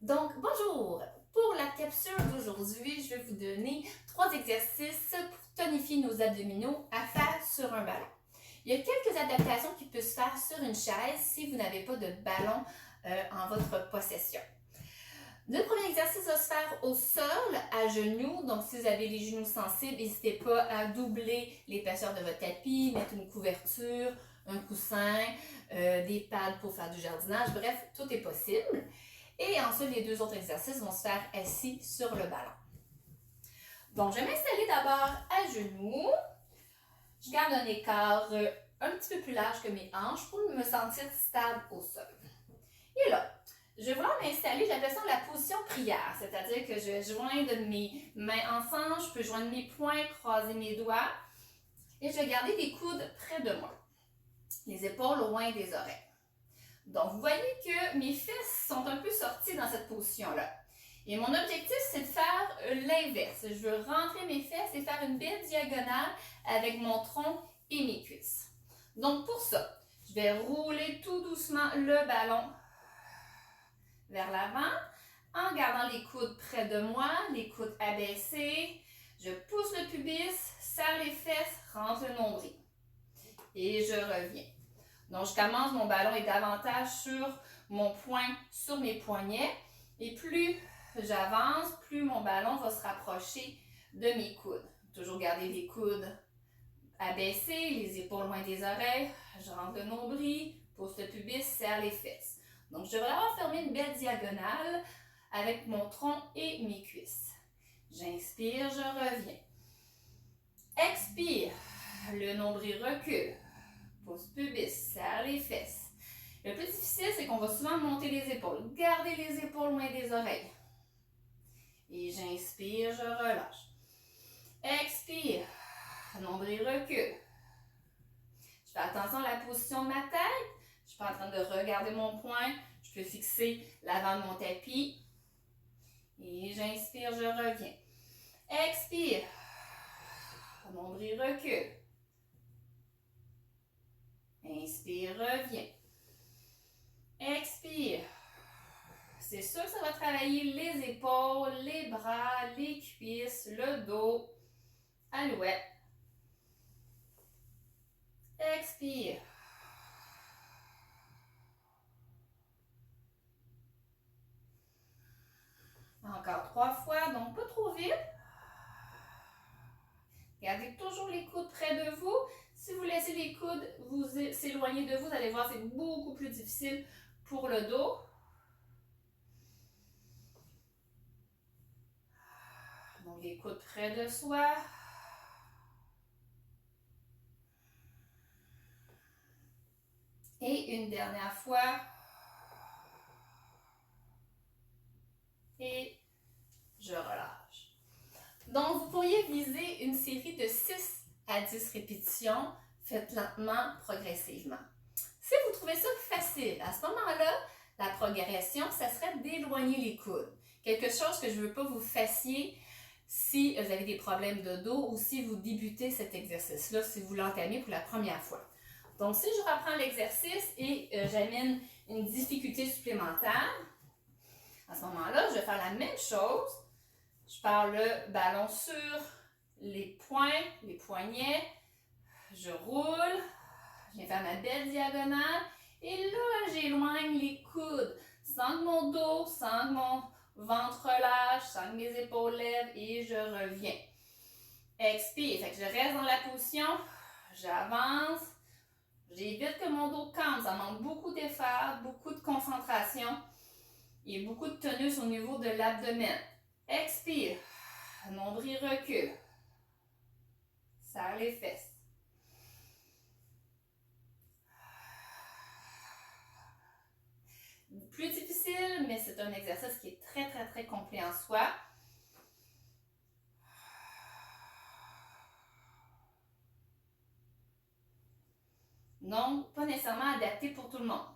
Donc, bonjour! Pour la capsule d'aujourd'hui, je vais vous donner 3 exercices pour tonifier nos abdominaux à faire sur un ballon. Il y a quelques adaptations qui peuvent se faire sur une chaise si vous n'avez pas de ballon en votre possession. Le premier exercice va se faire au sol, à genoux. Donc, si vous avez les genoux sensibles, n'hésitez pas à doubler l'épaisseur de votre tapis, mettre une couverture, un coussin, des pads pour faire du jardinage. Bref, tout est possible. Et ensuite, les 2 autres exercices vont se faire assis sur le ballon. Donc, je vais m'installer d'abord à genoux. Je garde un écart un petit peu plus large que mes hanches pour me sentir stable au sol. Et là, je vais vouloir m'installer, j'appelle ça la position prière, c'est-à-dire que je vais joindre mes mains ensemble, je peux joindre mes poings, croiser mes doigts et je vais garder les coudes près de moi, les épaules loin des oreilles. Donc, vous voyez que mes fesses sont un peu sorties dans cette position-là. Et mon objectif, c'est de faire l'inverse. Je veux rentrer mes fesses et faire une belle diagonale avec mon tronc et mes cuisses. Donc, pour ça, je vais rouler tout doucement le ballon vers l'avant en gardant les coudes près de moi, les coudes abaissés. Je pousse le pubis, serre les fesses, rentre le nombril. Et je reviens. Donc, je commence, mon ballon est davantage sur mon poing, sur mes poignets. Et plus j'avance, plus mon ballon va se rapprocher de mes coudes. Toujours garder les coudes abaissés, les épaules loin des oreilles. Je rentre le nombril, pousse le pubis, serre les fesses. Donc, je devrais avoir fermé une belle diagonale avec mon tronc et mes cuisses. J'inspire, je reviens. Expire, le nombril recule. Pousse pubis, serre les fesses. Le plus difficile, c'est qu'on va souvent monter les épaules. Gardez les épaules loin des oreilles. Et j'inspire, je relâche. Expire, nombril recule. Je fais attention à la position de ma tête. Je ne suis pas en train de regarder mon poing. Je peux fixer l'avant de mon tapis. Et j'inspire, je reviens. Expire, nombril recule. Inspire, reviens. Expire. C'est sûr que ça va travailler les épaules, les bras, les cuisses, le dos, alouette. Expire. Encore 3 fois, donc pas trop vite. Gardez toujours les coudes près de vous. Si vous laissez les coudes vous s'éloigner de vous, vous allez voir, c'est beaucoup plus difficile pour le dos. Donc, les coudes près de soi. Et une dernière fois. Et je relâche. Donc, vous pourriez viser une série de 6 à 10 répétitions. Faites lentement, progressivement. Si vous trouvez ça facile, à ce moment-là, la progression, ça serait d'éloigner les coudes. Quelque chose que je ne veux pas vous fassiez si vous avez des problèmes de dos ou si vous débutez cet exercice-là, si vous l'entamez pour la première fois. Donc, si je reprends l'exercice et j'amène une difficulté supplémentaire, à ce moment-là, je vais faire la même chose. Je pars le ballon sur les poings, les poignets. Je roule. Je viens faire ma belle diagonale. Et là, j'éloigne les coudes sans que mon dos, sans que mon ventre relâche, sans que mes épaules lèvent et je reviens. Expire. Fait que je reste dans la position. J'avance. J'évite que mon dos campe. Ça demande beaucoup d'effort, beaucoup de concentration et beaucoup de tonus au niveau de l'abdomen. Expire. Nombril recule. Serre les fesses. Plus difficile, mais c'est un exercice qui est très, très, très complet en soi. Donc, pas nécessairement adapté pour tout le monde.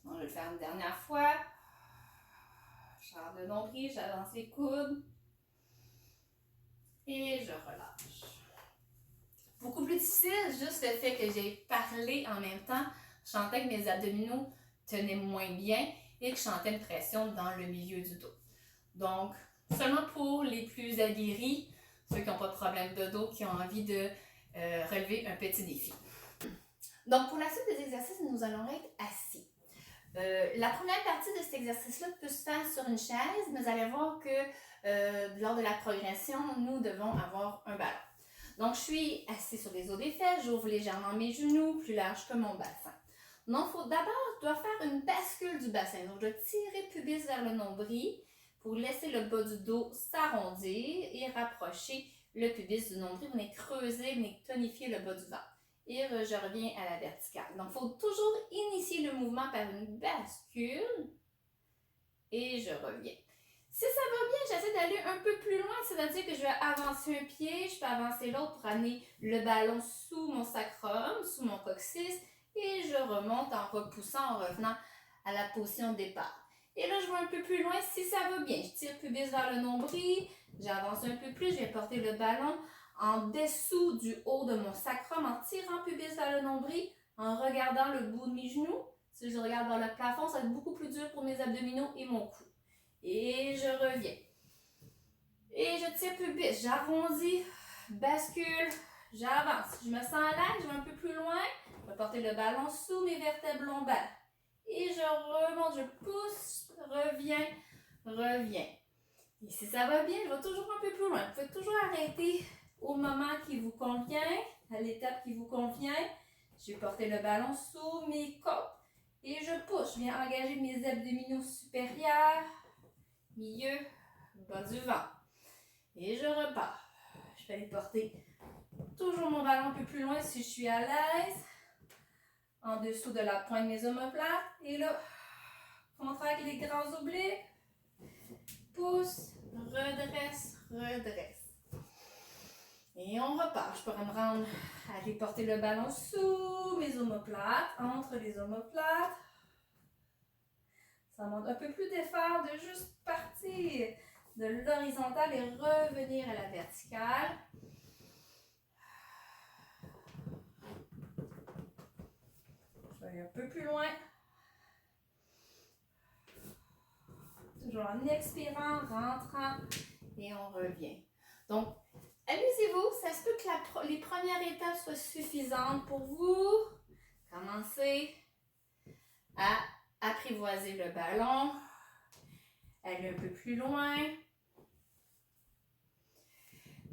On va le faire une dernière fois. Je rentre le nombril, j'avance les coudes. relâche. Beaucoup plus difficile, juste le fait que j'ai parlé en même temps. Je sentais que mes abdominaux tenaient moins bien et que je sentais une pression dans le milieu du dos. Donc, seulement pour les plus aguerris, ceux qui n'ont pas de problème de dos, qui ont envie de relever un petit défi. Donc, pour la suite des exercices, nous allons être assis. La première partie de cet exercice-là peut se faire sur une chaise, mais vous allez voir que lors de la progression, nous devons avoir un ballon. Donc, je suis assis sur les os des fesses, j'ouvre légèrement mes genoux, plus large que mon bassin. Donc, d'abord, je dois faire une bascule du bassin. Donc, je dois tirer le pubis vers le nombril pour laisser le bas du dos s'arrondir et rapprocher le pubis du nombril. Vous venez creuser, vous venez tonifier le bas du ventre. Et je reviens à la verticale. Donc, il faut toujours initier le mouvement par une bascule. Et je reviens. Si ça va bien, j'essaie d'aller un peu plus loin, c'est-à-dire que je vais avancer un pied, je peux avancer l'autre pour amener le ballon sous mon sacrum, sous mon coccyx, et je remonte en repoussant, en revenant à la position de départ. Et là, je vais un peu plus loin si ça va bien. Je tire pubis vers le nombril, j'avance un peu plus, je vais porter le ballon en dessous du haut de mon sacrum, en tirant pubis vers le nombril, en regardant le bout de mes genoux. Si je regarde vers le plafond, ça va être beaucoup plus dur pour mes abdominaux et mon cou. Et je reviens. Et je tire pubis, j'arrondis, bascule, j'avance. Je me sens à l'aise, je vais un peu plus loin. Je vais porter le ballon sous mes vertèbres lombaires. Et je remonte, je pousse, reviens, reviens. Et si ça va bien, je vais toujours un peu plus loin. Vous pouvez toujours arrêter au moment qui vous convient, à l'étape qui vous convient. Je vais porter le ballon sous mes côtes. Et je pousse, je viens engager mes abdominaux supérieurs, milieu, bas du ventre. Et je repars. Je vais aller porter toujours mon ballon un peu plus loin si je suis à l'aise. En dessous de la pointe de mes omoplates. Et là, contracte les grands obliques. Pousse, redresse, redresse. Et on repart. Je pourrais me rendre à aller porter le ballon sous mes omoplates, entre les omoplates. Ça demande un peu plus d'effort de juste partir de l'horizontale et revenir à la verticale. Je vais aller un peu plus loin. Toujours en expirant, rentrant et on revient. Donc, amusez-vous. Ça se peut que les premières étapes soient suffisantes pour vous. Commencez à apprivoiser le ballon. Aller un peu plus loin.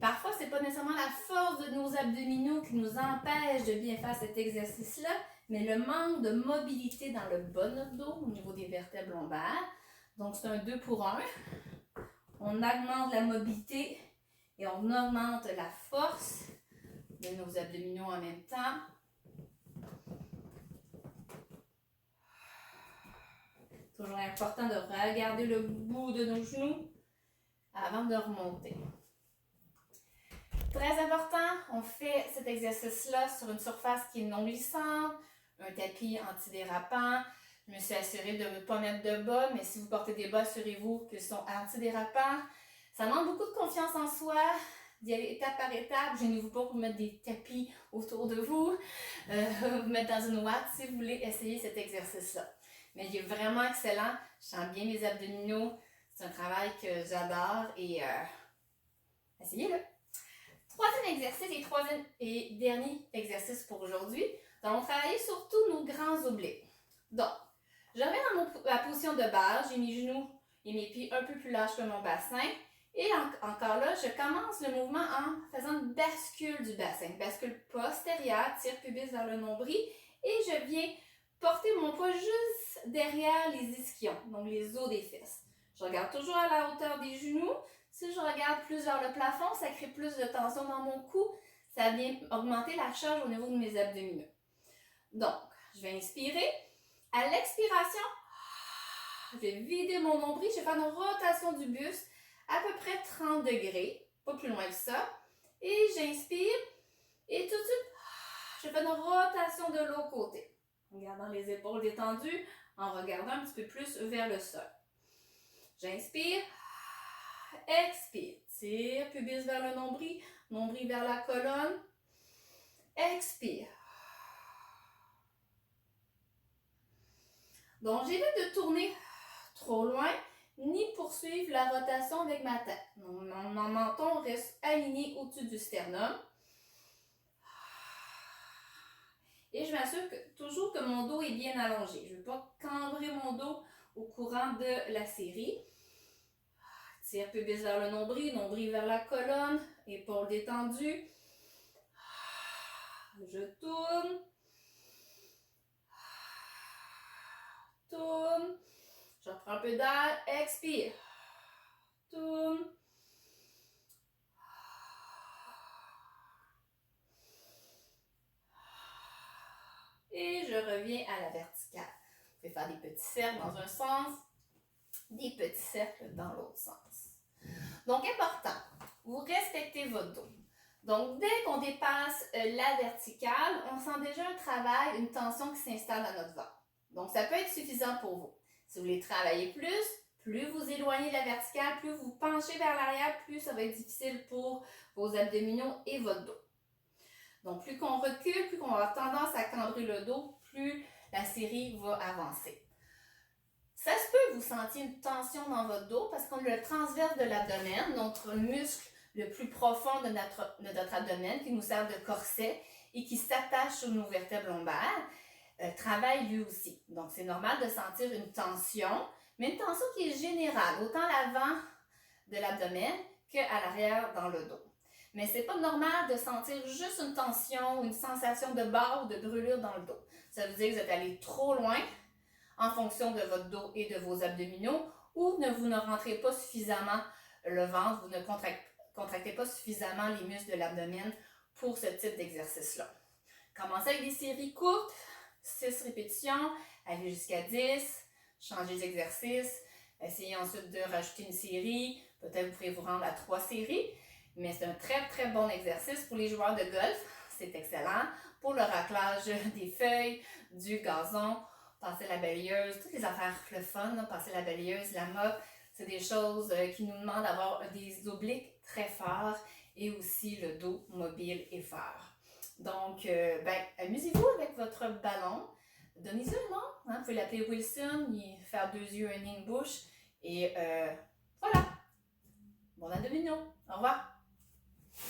Parfois, ce n'est pas nécessairement la force de nos abdominaux qui nous empêche de bien faire cet exercice-là, mais le manque de mobilité dans le bas de notre dos, au niveau des vertèbres lombaires. Donc, c'est un 2 pour 1. On augmente la mobilité et on augmente la force de nos abdominaux en même temps. Toujours important de regarder le bout de nos genoux avant de remonter. Très important, on fait cet exercice-là sur une surface qui est non glissante, un tapis antidérapant. Je me suis assurée de ne pas mettre de bas, mais si vous portez des bas, assurez-vous qu'ils sont antidérapants. Ça demande beaucoup de confiance en soi, d'y aller étape par étape. Gênez-vous pas pour mettre des tapis autour de vous, vous mettre dans une ouate si vous voulez essayer cet exercice-là. Mais il est vraiment excellent, je sens bien mes abdominaux, c'est un travail que j'adore et essayez-le. Troisième exercice et dernier exercice pour aujourd'hui. Nous allons travailler sur tous nos grands obliques. Donc, je reviens dans ma position de base, j'ai mes genoux et mes pieds un peu plus larges que mon bassin. Et encore là, je commence le mouvement en faisant une bascule du bassin. Bascule postérieure, tire pubis vers le nombril et je viens porter mon poids juste derrière les ischions, donc les os des fesses. Je regarde toujours à la hauteur des genoux. Si je regarde plus vers le plafond, ça crée plus de tension dans mon cou. Ça vient augmenter la charge au niveau de mes abdominaux. Donc, je vais inspirer. À l'expiration, je vais vider mon nombril. Je vais faire une rotation du buste à peu près 30 degrés. Pas plus loin que ça. Et j'inspire. Et tout de suite, je fais une rotation de l'autre côté. En gardant les épaules détendues, en regardant un petit peu plus vers le sol. J'inspire. Expire. Tire pubis vers le nombril, nombril vers la colonne. Expire. Donc, j'évite de tourner trop loin, ni poursuivre la rotation avec ma tête. Mon menton reste aligné au-dessus du sternum. Et je m'assure toujours que mon dos est bien allongé. Je ne veux pas cambrer mon dos au courant de la série. Tire pubis vers le nombril, nombril vers la colonne, épaules détendues. Je tourne. Tourne. Je reprends un peu d'air. Expire. Tourne. Et je reviens à la verticale. Vous pouvez faire des petits cercles dans un sens, des petits cercles dans l'autre sens. Donc, important, vous respectez votre dos. Donc, dès qu'on dépasse la verticale, on sent déjà un travail, une tension qui s'installe dans notre ventre. Donc, ça peut être suffisant pour vous. Si vous voulez travailler plus vous éloignez de la verticale, plus vous penchez vers l'arrière, plus ça va être difficile pour vos abdominaux et votre dos. Donc, plus qu'on recule, plus qu'on va avoir tendance à cambrer le dos, plus la série va avancer. Ça se peut vous sentiez une tension dans votre dos parce qu'on a le transverse de l'abdomen, notre muscle le plus profond de notre abdomen qui nous sert de corset et qui s'attache sur nos vertèbres lombaires, travaille lui aussi. Donc, c'est normal de sentir une tension, mais une tension qui est générale, autant à l'avant de l'abdomen qu'à l'arrière dans le dos. Mais c'est pas normal de sentir juste une tension ou une sensation de barre ou de brûlure dans le dos. Ça veut dire que vous êtes allé trop loin en fonction de votre dos et de vos abdominaux ou vous ne rentrez pas suffisamment le ventre, vous ne contractez pas suffisamment les muscles de l'abdomen pour ce type d'exercice-là. Commencez avec des séries courtes, 6 répétitions, allez jusqu'à 10, changez d'exercice, essayez ensuite de rajouter une série, peut-être vous pourrez vous rendre à 3 séries. Mais c'est un très très bon exercice pour les joueurs de golf, c'est excellent. Pour le raclage des feuilles, du gazon, passer la balayeuse, toutes les affaires le fun, là, passer la balayeuse, la mop, c'est des choses qui nous demandent d'avoir des obliques très forts et aussi le dos mobile et fort. Donc, amusez-vous avec votre ballon, donnez-y un nom, hein? Vous pouvez l'appeler Wilson, faire 2 yeux, un nez, une bouche et voilà. Bon abdominaux, au revoir.